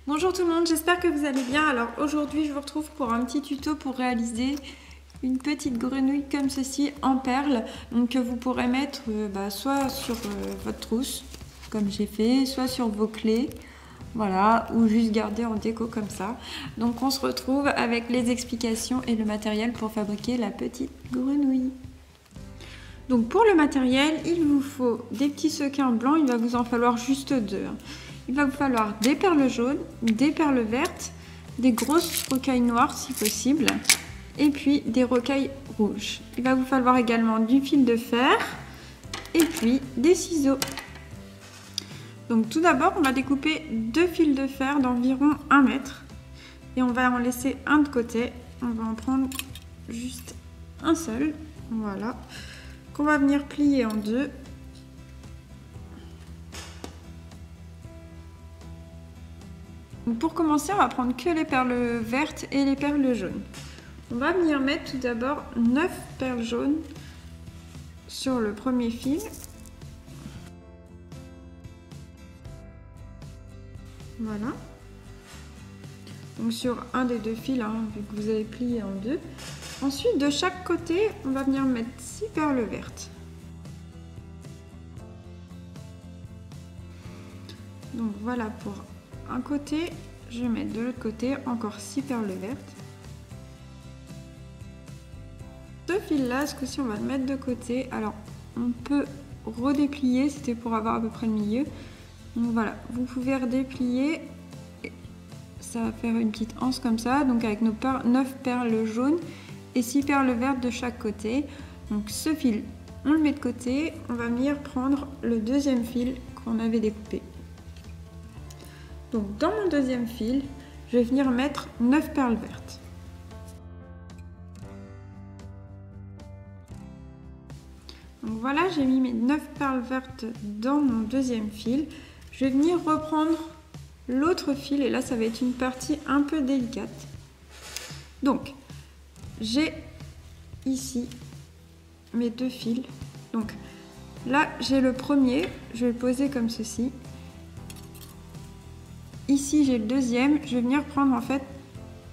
Bonjour tout le monde, j'espère que vous allez bien. Alors aujourd'hui je vous retrouve pour un petit tuto pour réaliser une petite grenouille comme ceci en perles, donc que vous pourrez mettre soit sur votre trousse comme j'ai fait, soit sur vos clés, voilà, ou juste garder en déco comme ça. Donc on se retrouve avec les explications et le matériel pour fabriquer la petite grenouille. Donc pour le matériel, il vous faut des petits sequins blancs, il va vous en falloir juste deux. Il va vous falloir des perles jaunes, des perles vertes, des grosses rocailles noires si possible, et puis des rocailles rouges. Il va vous falloir également du fil de fer et puis des ciseaux. Donc tout d'abord, on va découper deux fils de fer d'environ 1 mètre et on va en laisser un de côté. On va en prendre juste un seul, voilà, qu'on va venir plier en deux. Pour commencer, on va prendre que les perles vertes et les perles jaunes. On va venir mettre tout d'abord 9 perles jaunes sur le premier fil. Voilà. Donc sur un des deux fils, vu que vous avez plié en deux. Ensuite, de chaque côté, on va venir mettre 6 perles vertes. Donc voilà pour un côté, je vais mettre de l'autre côté encore 6 perles vertes. Ce fil là, ce coup-ci on va le mettre de côté. Alors on peut redéplier, c'était pour avoir à peu près le milieu. Donc voilà, vous pouvez redéplier, ça va faire une petite anse comme ça, donc avec nos 9 perles jaunes et 6 perles vertes de chaque côté. Donc ce fil, on le met de côté, on va venir prendre le deuxième fil qu'on avait découpé. Donc dans mon deuxième fil, je vais venir mettre 9 perles vertes. Donc voilà, j'ai mis mes 9 perles vertes dans mon deuxième fil. Je vais venir reprendre l'autre fil et là ça va être une partie un peu délicate. Donc j'ai ici mes deux fils. Donc là j'ai le premier, je vais le poser comme ceci. Ici j'ai le deuxième, je vais venir prendre en fait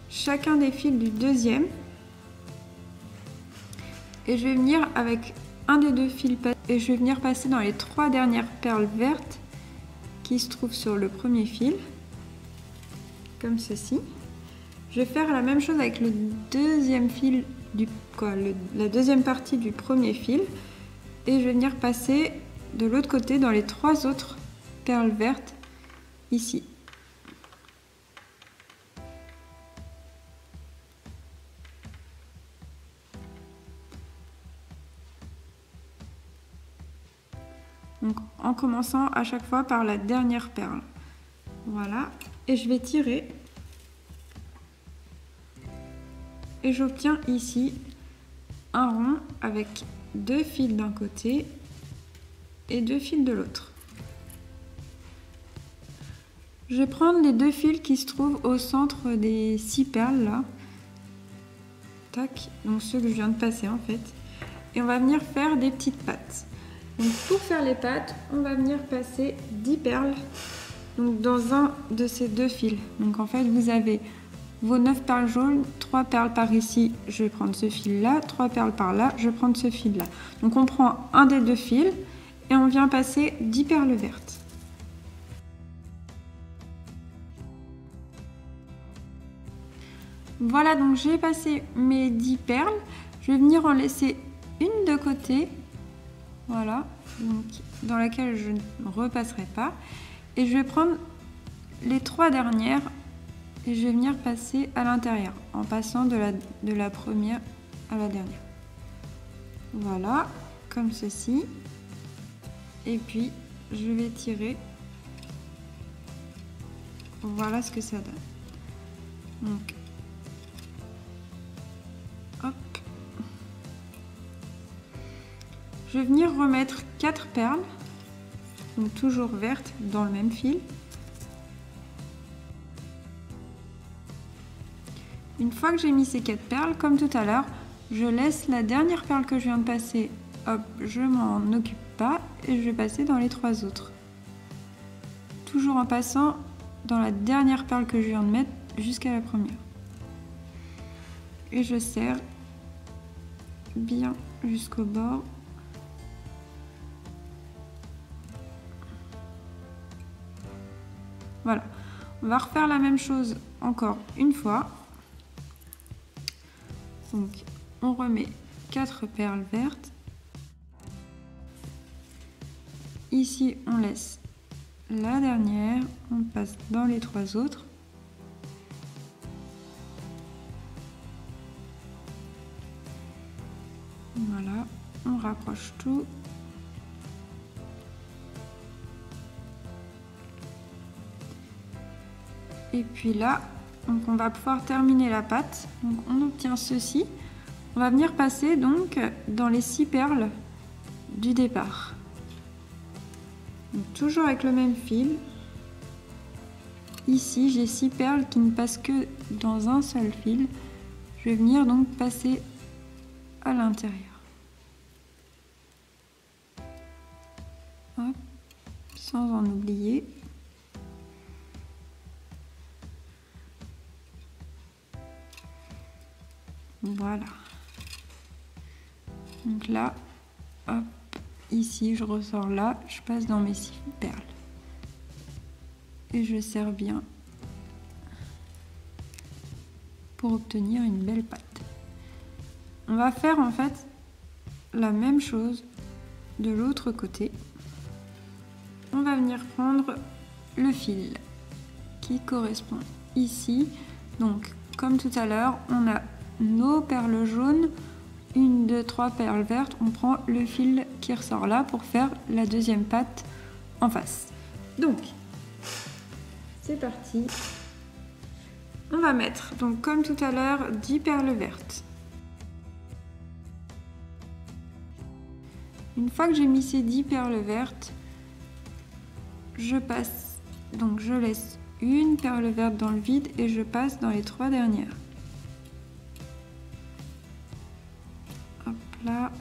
chacun des fils du deuxième et je vais venir avec un des deux fils et je vais venir passer dans les 3 dernières perles vertes qui se trouvent sur le premier fil, comme ceci. Je vais faire la même chose avec le deuxième fil la deuxième partie du premier fil et je vais venir passer de l'autre côté dans les 3 autres perles vertes ici. Donc en commençant à chaque fois par la dernière perle. Voilà, et je vais tirer. Et j'obtiens ici un rond avec 2 fils d'un côté et 2 fils de l'autre. Je vais prendre les 2 fils qui se trouvent au centre des 6 perles là. Tac, donc ceux que je viens de passer en fait. Et on va venir faire des petites pattes. Donc pour faire les pattes, on va venir passer 10 perles donc dans un de ces 2 fils. Donc en fait, vous avez vos 9 perles jaunes, 3 perles par ici, je vais prendre ce fil-là, 3 perles par là, je vais prendre ce fil-là. Donc on prend un des 2 fils et on vient passer 10 perles vertes. Voilà, donc j'ai passé mes 10 perles. Je vais venir en laisser une de côté. Voilà, donc dans laquelle je ne repasserai pas. Et je vais prendre les 3 dernières et je vais venir passer à l'intérieur en passant de la première à la dernière. Voilà, comme ceci. Et puis je vais tirer. Voilà ce que ça donne. Donc, hop. Je vais venir remettre 4 perles, donc toujours vertes dans le même fil. Une fois que j'ai mis ces 4 perles, comme tout à l'heure, je laisse la dernière perle que je viens de passer, hop, je m'en occupe pas et je vais passer dans les 3 autres. Toujours en passant dans la dernière perle que je viens de mettre jusqu'à la première. Et je serre bien jusqu'au bord. Voilà, on va refaire la même chose encore une fois. Donc on remet 4 perles vertes. Ici on laisse la dernière, on passe dans les 3 autres. Voilà, on rapproche tout. Et puis là, donc on va pouvoir terminer la pâte. Donc on obtient ceci. On va venir passer donc dans les 6 perles du départ. Donc, toujours avec le même fil. Ici, j'ai 6 perles qui ne passent que dans un seul fil. Je vais venir donc passer à l'intérieur. Hop, sans en oublier. Voilà. Donc là, hop, ici, je ressors là, je passe dans mes 6 perles. Et je serre bien pour obtenir une belle pâte. On va faire en fait la même chose de l'autre côté. On va venir prendre le fil qui correspond ici. Donc, comme tout à l'heure, on a nos perles jaunes, 1, 2, 3 perles vertes. On prend le fil qui ressort là pour faire la deuxième pâte en face. Donc, c'est parti. On va mettre, donc comme tout à l'heure, 10 perles vertes. Une fois que j'ai mis ces 10 perles vertes, je passe, donc je laisse une perle verte dans le vide et je passe dans les 3 dernières. Hop là.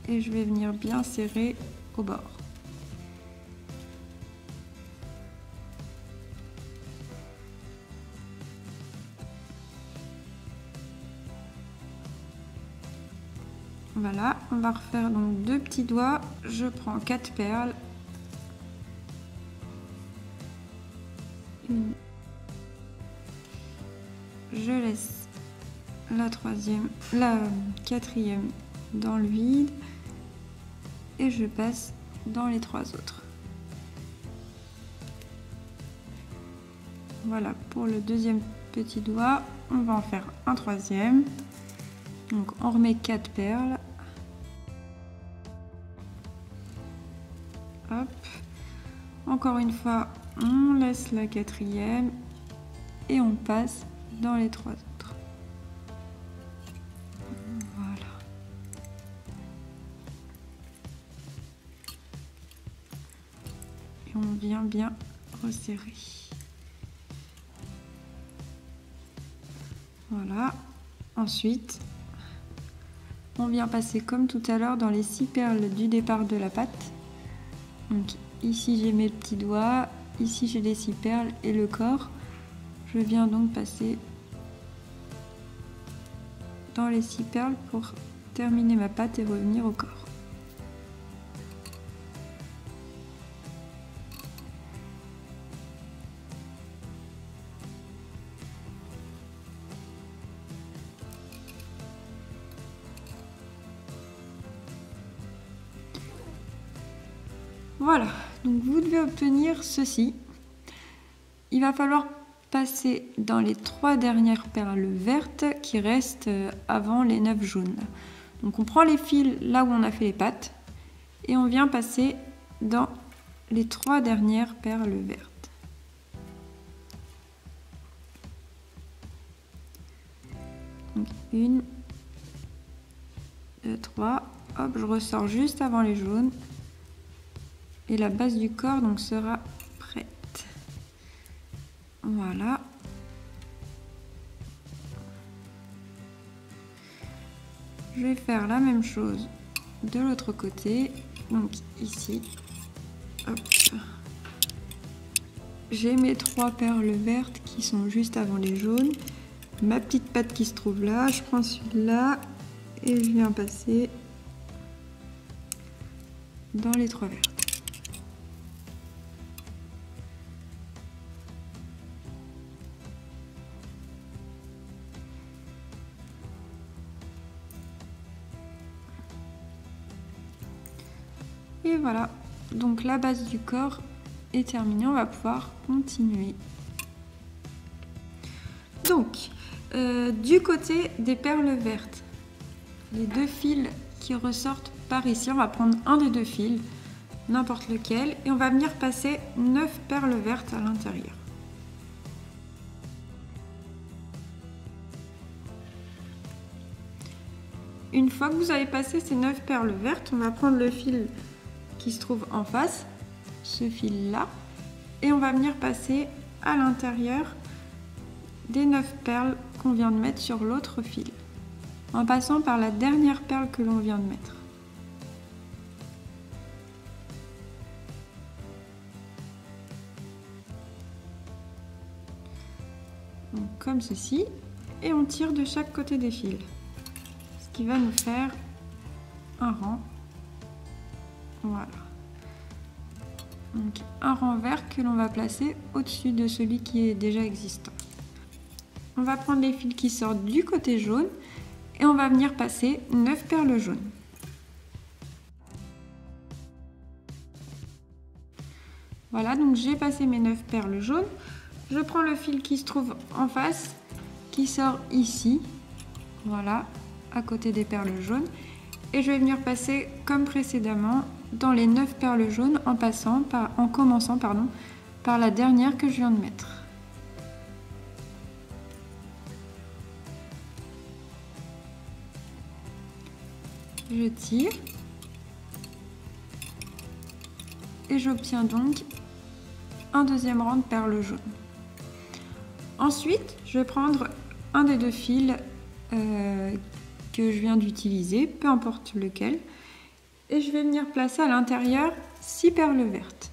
Et je vais venir bien serrer au bord. Voilà, on va refaire donc 2 petits doigts. Je prends 4 perles. Une. Je laisse la quatrième dans le vide et je passe dans les 3 autres. Voilà pour le deuxième petit doigt. On va en faire un troisième. Donc on remet 4 perles. Hop. Encore une fois, on laisse la quatrième et on passe dans les 3 autres. Voilà. Et on vient bien resserrer. Voilà. Ensuite, on vient passer comme tout à l'heure dans les 6 perles du départ de la pâte. Donc ici j'ai mes petits doigts, ici j'ai les 6 perles et le corps. Je viens donc passer dans les 6 perles pour terminer ma pâte et revenir au corps. Voilà, donc vous devez obtenir ceci. Il va falloir passer dans les 3 dernières perles vertes qui restent avant les 9 jaunes. Donc on prend les fils là où on a fait les pattes et on vient passer dans les 3 dernières perles vertes. Donc 1, 2, 3, hop, je ressors juste avant les jaunes. Et la base du corps donc sera prête. Voilà. Je vais faire la même chose de l'autre côté. Donc ici, hop. j'ai mes 3 perles vertes qui sont juste avant les jaunes. Ma petite patte qui se trouve là, je prends celui-là et je viens passer dans les 3 vertes. Et voilà, donc la base du corps est terminée, on va pouvoir continuer. Donc, du côté des perles vertes, les 2 fils qui ressortent par ici, on va prendre un des 2 fils, n'importe lequel, et on va venir passer 9 perles vertes à l'intérieur. Une fois que vous avez passé ces 9 perles vertes, on va prendre le fil qui se trouve en face, ce fil là, et on va venir passer à l'intérieur des 9 perles qu'on vient de mettre sur l'autre fil, en passant par la dernière perle que l'on vient de mettre. Donc, comme ceci, et on tire de chaque côté des fils, ce qui va nous faire un rang. Voilà. Donc un rang vert que l'on va placer au-dessus de celui qui est déjà existant. On va prendre les fils qui sortent du côté jaune et on va venir passer 9 perles jaunes. Voilà, donc j'ai passé mes 9 perles jaunes. Je prends le fil qui se trouve en face, qui sort ici, voilà, à côté des perles jaunes. Et je vais venir passer comme précédemment dans les 9 perles jaunes en commençant par la dernière que je viens de mettre. Je tire et j'obtiens donc un deuxième rang de perles jaunes. Ensuite, je vais prendre un des 2 fils que je viens d'utiliser, peu importe lequel, et je vais venir placer à l'intérieur 6 perles vertes.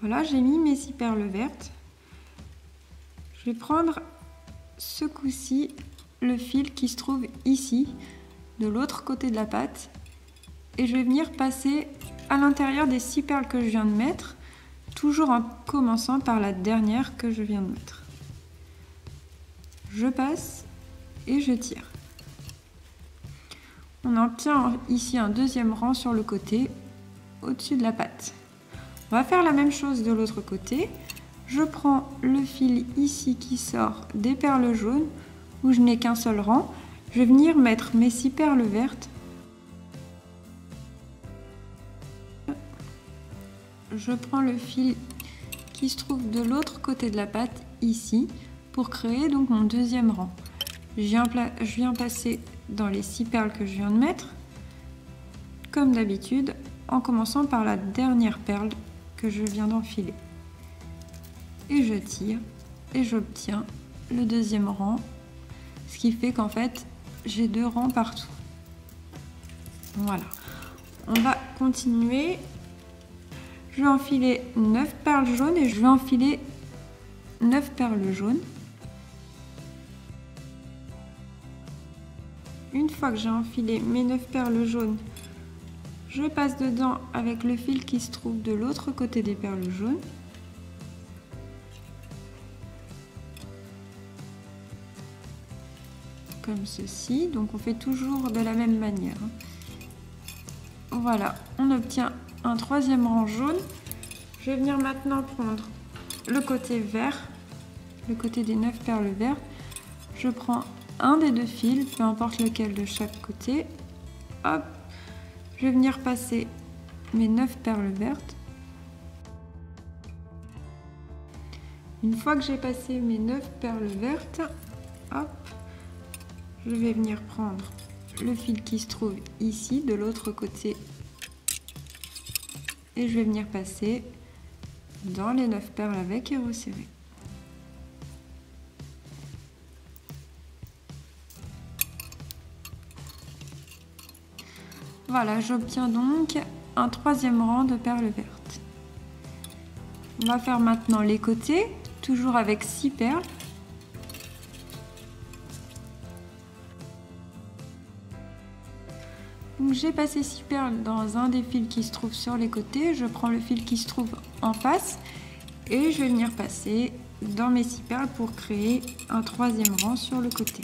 Voilà, j'ai mis mes 6 perles vertes. Je vais prendre ce coup-ci le fil qui se trouve ici, de l'autre côté de la patte, et je vais venir passer à l'intérieur des 6 perles que je viens de mettre, toujours en commençant par la dernière que je viens de mettre. Je passe et je tire. On obtient ici un deuxième rang sur le côté, au-dessus de la patte. On va faire la même chose de l'autre côté. Je prends le fil ici qui sort des perles jaunes, où je n'ai qu'un seul rang. Je vais venir mettre mes 6 perles vertes. Je prends le fil qui se trouve de l'autre côté de la patte, ici, pour créer donc mon deuxième rang. Je viens passer dans les 6 perles que je viens de mettre, comme d'habitude, en commençant par la dernière perle que je viens d'enfiler. Et je tire et j'obtiens le deuxième rang, ce qui fait qu'en fait, j'ai 2 rangs partout. Voilà. On va continuer. Je vais enfiler 9 perles jaunes et je vais enfiler 9 perles jaunes. Une fois que j'ai enfilé mes 9 perles jaunes, je passe dedans avec le fil qui se trouve de l'autre côté des perles jaunes. Comme ceci, donc on fait toujours de la même manière. Voilà, on obtient un troisième rang jaune. Je vais venir maintenant prendre le côté vert, le côté des 9 perles vertes. Je prends un des 2 fils, peu importe lequel de chaque côté. Hop, je vais venir passer mes 9 perles vertes. Une fois que j'ai passé mes 9 perles vertes, hop, je vais venir prendre le fil qui se trouve ici, de l'autre côté, et je vais venir passer dans les 9 perles avec et resserrer. Voilà, j'obtiens donc un troisième rang de perles vertes. On va faire maintenant les côtés, toujours avec 6 perles. Donc j'ai passé 6 perles dans un des fils qui se trouve sur les côtés. Je prends le fil qui se trouve en face et je vais venir passer dans mes 6 perles pour créer un 3e rang sur le côté.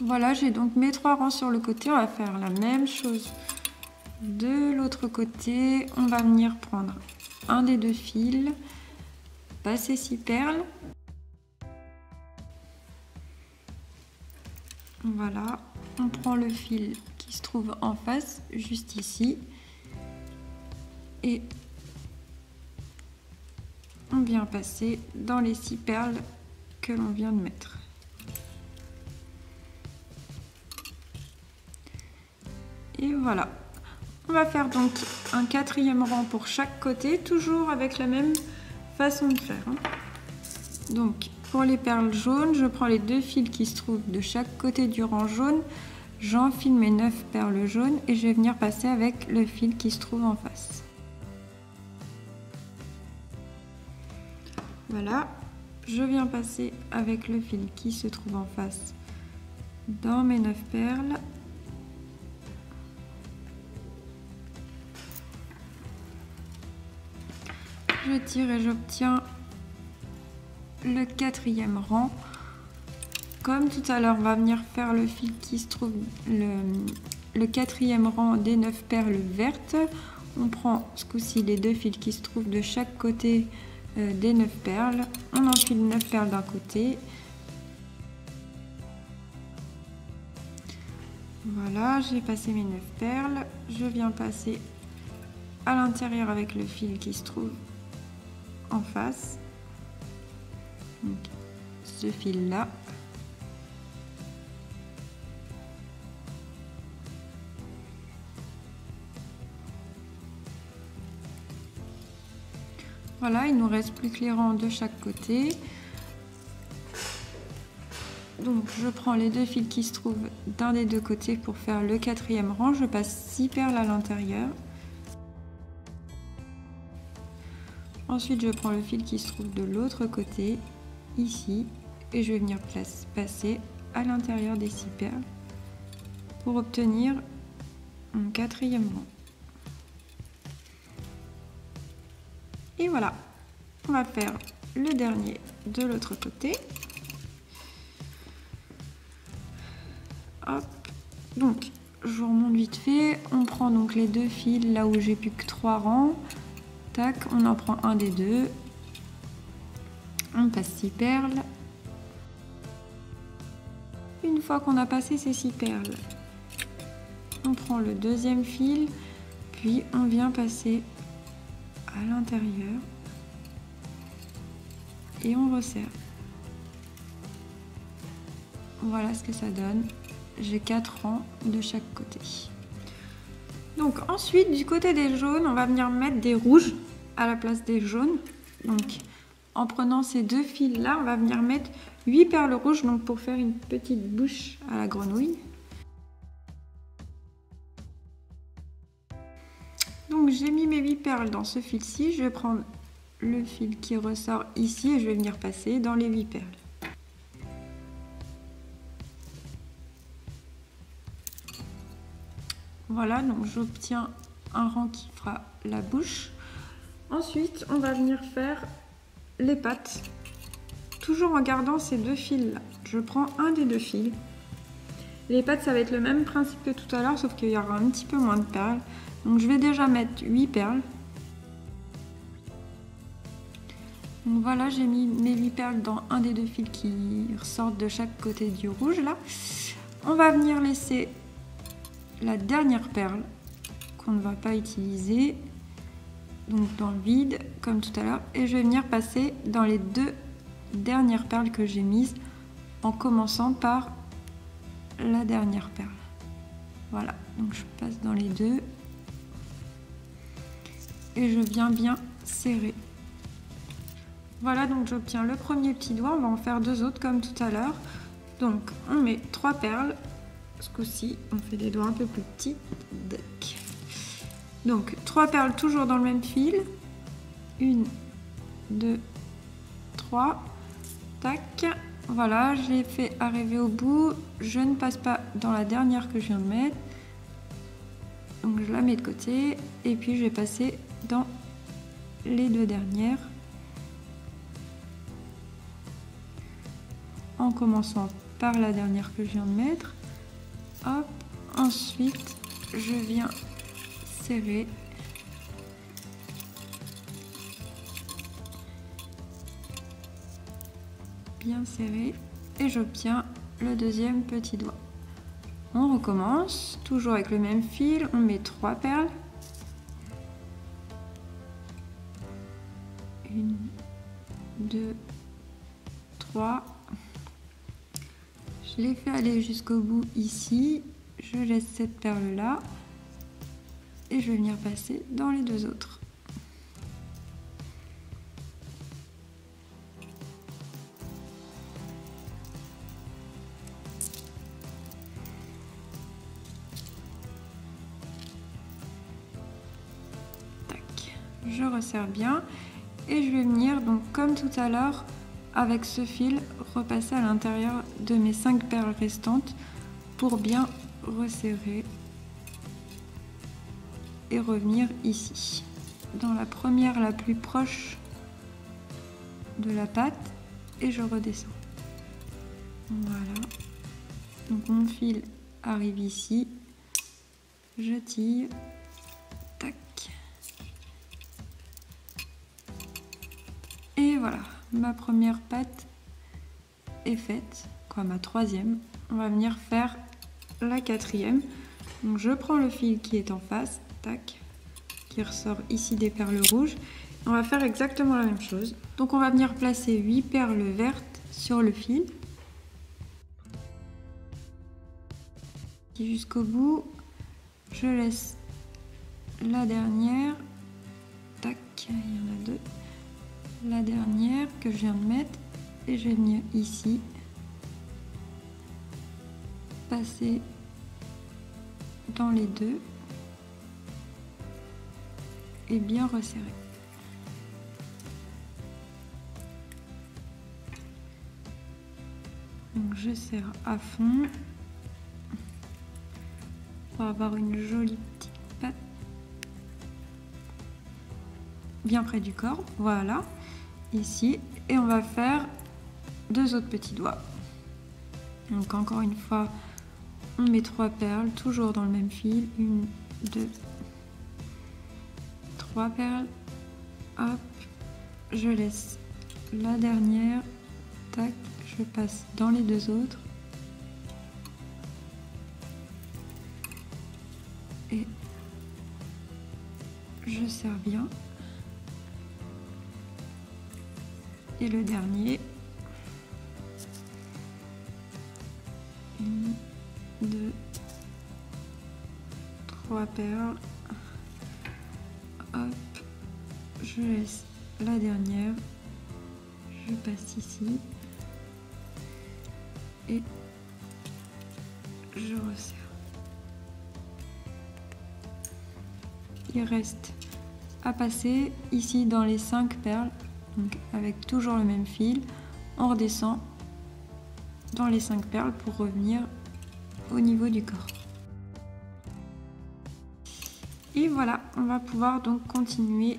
Voilà, j'ai donc mes 3 rangs sur le côté. On va faire la même chose de l'autre côté. On va venir prendre un des 2 fils, passer 6 perles. Voilà, on prend le fil qui se trouve en face, juste ici. Et on vient passer dans les 6 perles que l'on vient de mettre. Et voilà, on va faire donc un 4e rang pour chaque côté, toujours avec la même façon de faire. Donc pour les perles jaunes, je prends les 2 fils qui se trouvent de chaque côté du rang jaune, j'enfile mes 9 perles jaunes et je vais venir passer avec le fil qui se trouve en face. Voilà, je viens passer avec le fil qui se trouve en face dans mes 9 perles. Je tire et j'obtiens le 4e rang. Comme tout à l'heure, on va venir faire le fil qui se trouve le 4e rang des 9 perles vertes. On prend ce coup-ci les 2 fils qui se trouvent de chaque côté des 9 perles. On enfile 9 perles d'un côté. Voilà, j'ai passé mes 9 perles. Je viens passer à l'intérieur avec le fil qui se trouve en face, donc ce fil là, voilà, il nous reste plus que les rangs de chaque côté. Donc je prends les 2 fils qui se trouvent d'un des 2 côtés pour faire le 4e rang. Je passe 6 perles à l'intérieur. Ensuite, je prends le fil qui se trouve de l'autre côté, ici, et je vais venir passer à l'intérieur des 6 perles pour obtenir un 4e rang. Et voilà, on va faire le dernier de l'autre côté. Hop, donc je remonte vite fait. On prend donc les 2 fils là où j'ai plus que 3 rangs. Tac, on en prend un des 2. On passe 6 perles. Une fois qu'on a passé ces 6 perles, on prend le 2e fil, puis on vient passer à l'intérieur et on resserre. Voilà ce que ça donne. J'ai 4 rangs de chaque côté. Donc ensuite, du côté des jaunes, on va venir mettre des rouges à la place des jaunes. Donc en prenant ces 2 fils là, on va venir mettre 8 perles rouges, donc pour faire une petite bouche à la grenouille. Donc j'ai mis mes 8 perles dans ce fil-ci. Je vais prendre le fil qui ressort ici et je vais venir passer dans les 8 perles. Voilà, donc j'obtiens un rang qui fera la bouche. Ensuite, on va venir faire les pattes, toujours en gardant ces 2 fils là. Je prends un des 2 fils. Les pattes, ça va être le même principe que tout à l'heure, sauf qu'il y aura un petit peu moins de perles. Donc je vais déjà mettre 8 perles. Donc voilà, j'ai mis mes 8 perles dans un des 2 fils qui ressortent de chaque côté du rouge là. On va venir laisser la dernière perle qu'on ne va pas utiliser, donc dans le vide comme tout à l'heure, et je vais venir passer dans les 2 dernières perles que j'ai mises en commençant par la dernière perle. Voilà, donc je passe dans les 2 et je viens bien serrer. Voilà, donc j'obtiens le premier petit doigt. On va en faire 2 autres comme tout à l'heure. Donc on met 3 perles. Ce coup-ci, on fait des doigts un peu plus petits. Donc 3 perles toujours dans le même fil. 1, 2, 3. Tac. Voilà, je l'ai fait arriver au bout. Je ne passe pas dans la dernière que je viens de mettre. Donc je la mets de côté. Et puis je vais passer dans les 2 dernières. En commençant par la dernière que je viens de mettre. Hop. Ensuite, je viens serrer. Bien serré. Et j'obtiens le deuxième petit doigt. On recommence, toujours avec le même fil. On met 3 perles. 1, 2, 3. Je l'ai fait aller jusqu'au bout ici. Je laisse cette perle là. Et je vais venir passer dans les 2 autres. Tac. Je resserre bien. Et je vais venir, donc comme tout à l'heure, avec ce fil, repasser à l'intérieur de mes 5 perles restantes pour bien resserrer et revenir ici, dans la première la plus proche de la patte, et je redescends. Voilà. Donc mon fil arrive ici, je tire, tac. Et voilà, ma première patte est faite, quoi, ma troisième. On va venir faire la quatrième. Donc je prends le fil qui est en face, tac, qui ressort ici des perles rouges. On va faire exactement la même chose. Donc on va venir placer 8 perles vertes sur le fil. Jusqu'au bout, je laisse la dernière, tac, il y en a 2. La dernière que je viens de mettre, et je vais venir ici passer dans les 2 et bien resserrer. Donc je serre à fond pour avoir une jolie petite patte bien près du corps. Voilà, ici, et on va faire 2 autres petits doigts. Donc encore une fois, on met 3 perles, toujours dans le même fil. 1, 2, 3 perles. Hop, je laisse la dernière. Tac, je passe dans les 2 autres. Et je serre bien. Et le dernier. 1, 2, 3 perles. Hop, je laisse la dernière. Je passe ici. Et je resserre. Il reste à passer ici dans les 5 perles. Donc avec toujours le même fil, on redescend dans les 5 perles pour revenir au niveau du corps. Et voilà, on va pouvoir donc continuer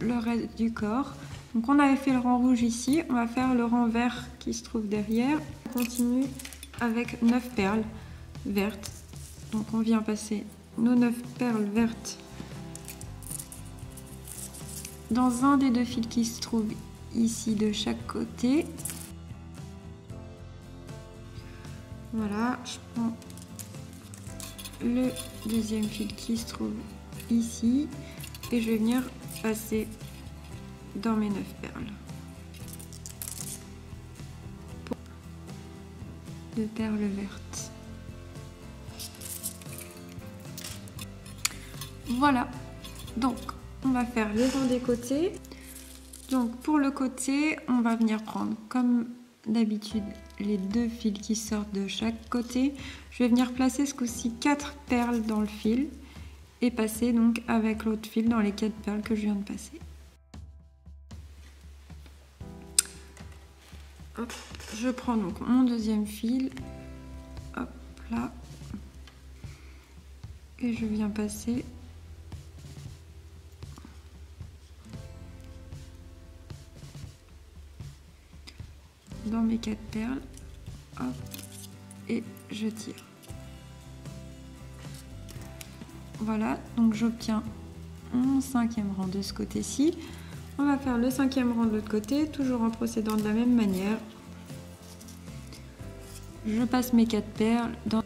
le reste du corps. Donc on avait fait le rang rouge ici, on va faire le rang vert qui se trouve derrière. On continue avec 9 perles vertes. Donc on vient passer nos 9 perles vertes dans un des 2 fils qui se trouve ici de chaque côté. Voilà, je prends le deuxième fil qui se trouve ici et je vais venir passer dans mes 9 perles. 2 perles vertes. Voilà, donc on va faire les rangs des côtés. Donc pour le côté, on va venir prendre comme d'habitude les 2 fils qui sortent de chaque côté. Je vais venir placer ce coup-ci 4 perles dans le fil et passer donc avec l'autre fil dans les 4 perles que je viens de passer. Hop, je prends donc mon deuxième fil, hop là, et je viens passer dans mes 4 perles, hop, et je tire. Voilà, donc j'obtiens mon 5e rang de ce côté-ci. On va faire le 5e rang de l'autre côté, toujours en procédant de la même manière. Je passe mes 4 perles dans...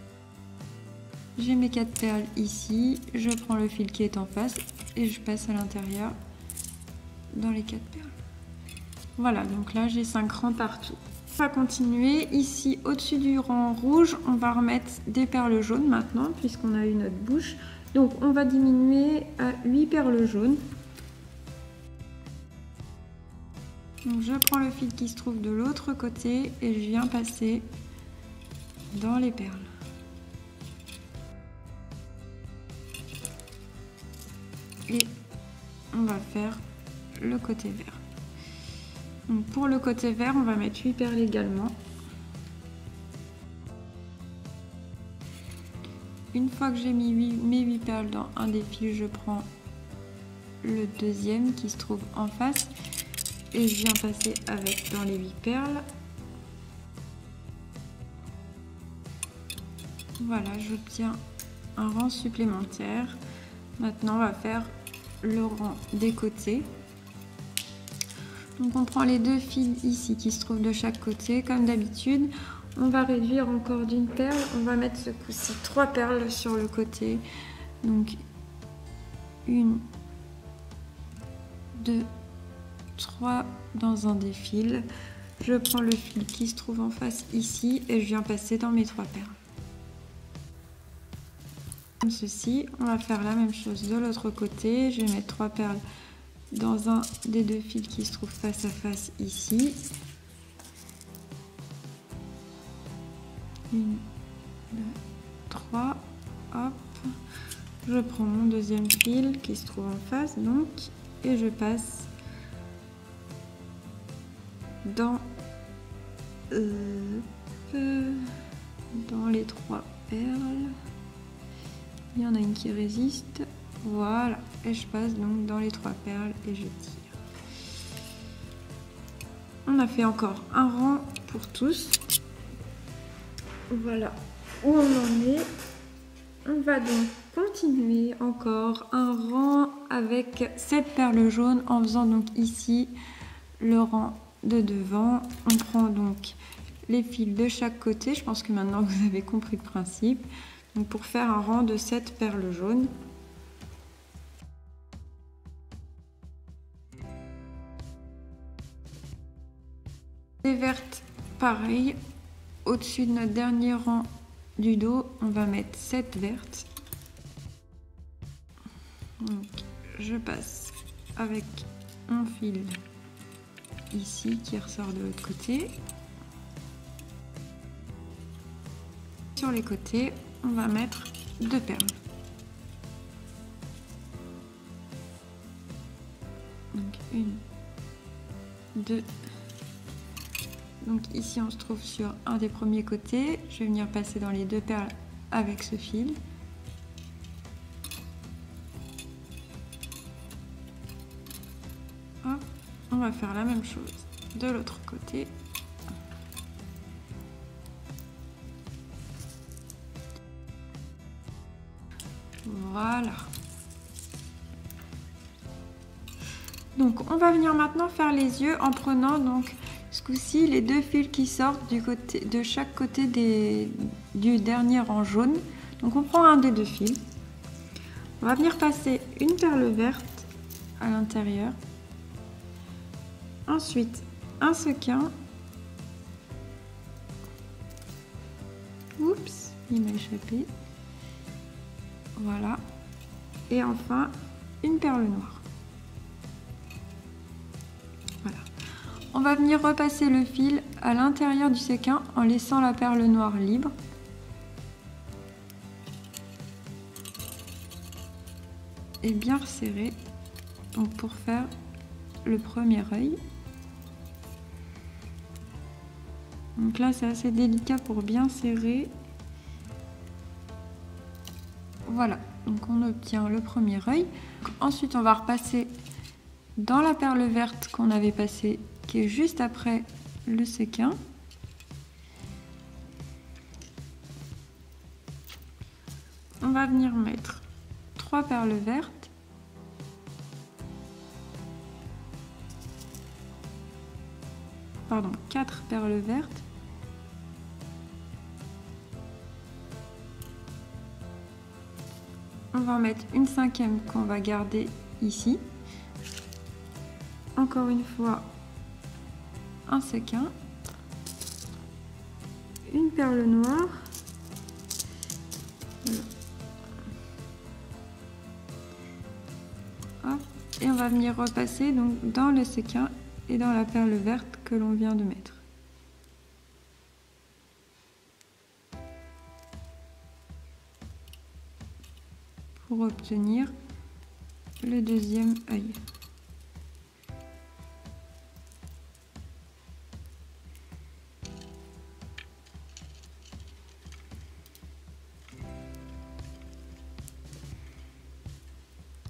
J'ai mes 4 perles ici, je prends le fil qui est en face et je passe à l'intérieur dans les 4 perles. Voilà, donc là j'ai 5 rangs partout. On va continuer. Ici, au-dessus du rang rouge, on va remettre des perles jaunes maintenant, puisqu'on a eu notre bouche. Donc on va diminuer à 8 perles jaunes. Donc je prends le fil qui se trouve de l'autre côté et je viens passer dans les perles. Et on va faire le côté vert. Donc pour le côté vert, on va mettre 8 perles également. Une fois que j'ai mis mes 8 perles dans un des fils, je prends le deuxième qui se trouve en face et je viens passer avec dans les 8 perles. Voilà, j'obtiens un rang supplémentaire. Maintenant, on va faire le rang des côtés. Donc on prend les 2 fils ici qui se trouvent de chaque côté, comme d'habitude. On va réduire encore d'une perle. On va mettre ce coup-ci 3 perles sur le côté. Donc 1, 2, 3 dans un des fils. Je prends le fil qui se trouve en face ici et je viens passer dans mes 3 perles. Comme ceci, on va faire la même chose de l'autre côté. Je vais mettre 3 perles dans un des 2 fils qui se trouve face à face ici. 1, 2, 3, hop. Je prends mon deuxième fil qui se trouve en face donc et je passe dans les 3 perles. Il y en a une qui résiste. Voilà, et je passe donc dans les 3 perles et je tire. On a fait encore un rang pour tous. Voilà où on en est. On va donc continuer encore un rang avec 7 perles jaunes en faisant donc ici le rang de devant. On prend donc les fils de chaque côté. Je pense que maintenant vous avez compris le principe. Donc pour faire un rang de 7 perles jaunes. Les vertes, pareil, au-dessus de notre dernier rang du dos, on va mettre 7 vertes. Donc, je passe avec mon fil ici qui ressort de l'autre côté. Sur les côtés, on va mettre 2 perles. Donc 1, 2. Donc ici on se trouve sur un des premiers côtés. Je vais venir passer dans les 2 perles avec ce fil. Hop. On va faire la même chose de l'autre côté. Voilà. Donc on va venir maintenant faire les yeux en prenant donc ce coup-ci les 2 fils qui sortent du côté, de chaque côté du dernier rang jaune. Donc on prend un des 2 fils. On va venir passer une perle verte à l'intérieur. Ensuite un sequin. Oups, il m'a échappé. Voilà. Et enfin une perle noire. Voilà. On va venir repasser le fil à l'intérieur du séquin en laissant la perle noire libre. Et bien resserrer, donc pour faire le premier œil. Donc là c'est assez délicat pour bien serrer. Voilà, donc on obtient le premier œil. Ensuite on va repasser dans la perle verte qu'on avait passée, qui est juste après le séquin. On va venir mettre 3 perles vertes. Pardon, 4 perles vertes. On va en mettre une 5e qu'on va garder ici. Encore une fois, un séquin, une perle noire, hop, et on va venir repasser donc dans le séquin et dans la perle verte que l'on vient de mettre. Pour obtenir le deuxième œil.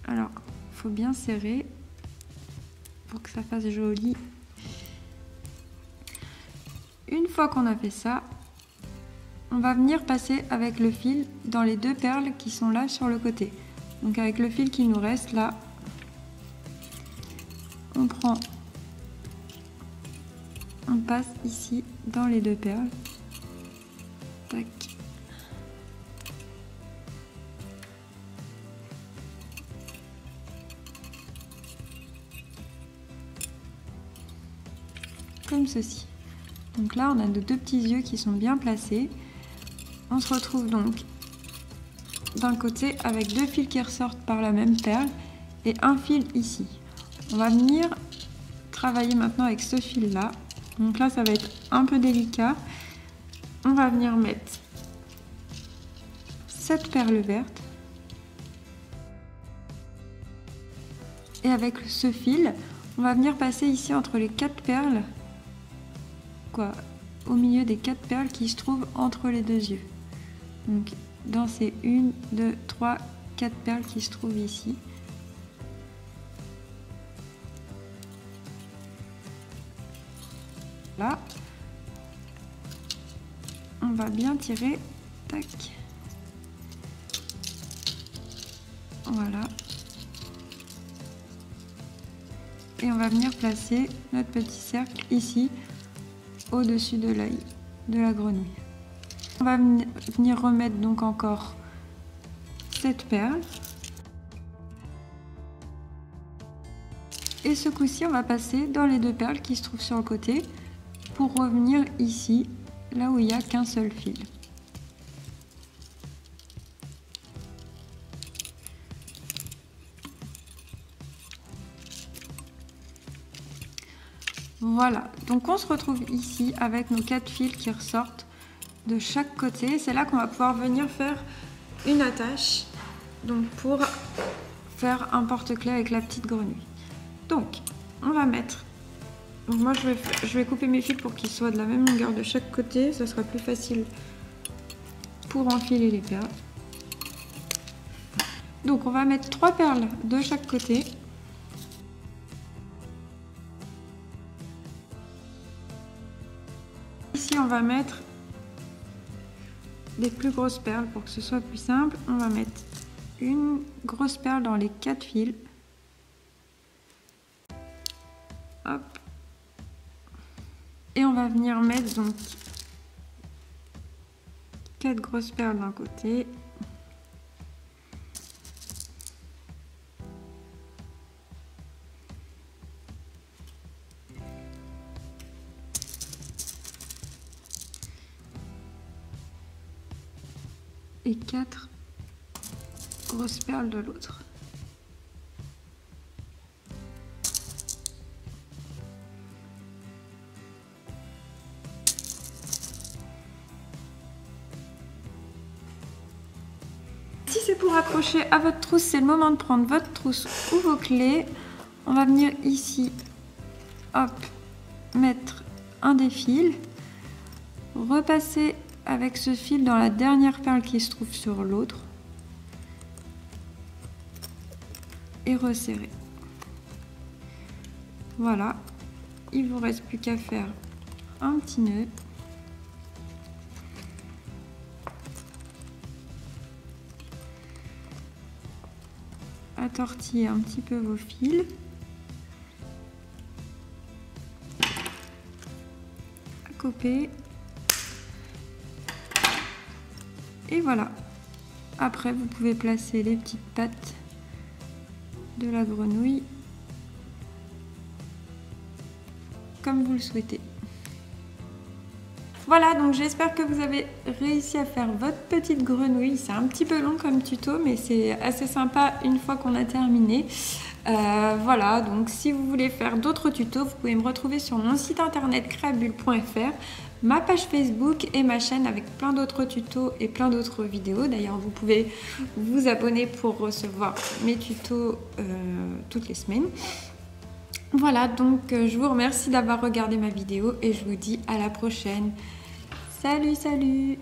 Alors, il faut bien serrer pour que ça fasse joli. Une fois qu'on a fait ça, on va venir passer avec le fil dans les 2 perles qui sont là sur le côté. Donc avec le fil qui nous reste là, on passe ici dans les 2 perles. Tac. Comme ceci. Donc là on a nos 2 petits yeux qui sont bien placés. On se retrouve donc d'un côté avec 2 fils qui ressortent par la même perle et un fil ici. On va venir travailler maintenant avec ce fil là. Donc là ça va être un peu délicat. On va venir mettre 7 perles vertes. Et avec ce fil, on va venir passer ici entre les 4 perles, au milieu des 4 perles qui se trouvent entre les 2 yeux. Donc dans ces 1, 2, 3, 4 perles qui se trouvent ici. Là, on va bien tirer, tac, voilà, et on va venir placer notre petit cercle ici, au-dessus de l'œil de la grenouille. On va venir remettre donc encore cette perle. Et ce coup-ci, on va passer dans les 2 perles qui se trouvent sur le côté pour revenir ici, là où il n'y a qu'un seul fil. Voilà, donc on se retrouve ici avec nos 4 fils qui ressortent de chaque côté. C'est là qu'on va pouvoir venir faire une attache, donc pour faire un porte-clés avec la petite grenouille. Donc on va mettre, donc moi je vais couper mes fils pour qu'ils soient de la même longueur de chaque côté, ça sera plus facile pour enfiler les perles. Donc on va mettre 3 perles de chaque côté. Ici on va mettre des plus grosses perles pour que ce soit plus simple. On va mettre une grosse perle dans les 4 fils. Hop. Et on va venir mettre donc 4 grosses perles d'un côté. Et 4 grosses perles de l'autre. raccrocher à votre trousse, c'est le moment de prendre votre trousse ou vos clés. On va venir ici, hop, mettre un des fils, repasser avec ce fil dans la dernière perle qui se trouve sur l'autre et resserrer. Voilà, il vous reste plus qu'à faire un petit nœud. À tortiller un petit peu vos fils. À couper. Et voilà. Après, vous pouvez placer les petites pattes de la grenouille comme vous le souhaitez. Voilà, donc j'espère que vous avez réussi à faire votre petite grenouille. C'est un petit peu long comme tuto, mais c'est assez sympa une fois qu'on a terminé. Voilà, donc si vous voulez faire d'autres tutos, vous pouvez me retrouver sur mon site internet créabule.fr, ma page Facebook et ma chaîne avec plein d'autres tutos et plein d'autres vidéos. D'ailleurs, vous pouvez vous abonner pour recevoir mes tutos toutes les semaines. Voilà, donc je vous remercie d'avoir regardé ma vidéo et je vous dis à la prochaine. Salut, salut!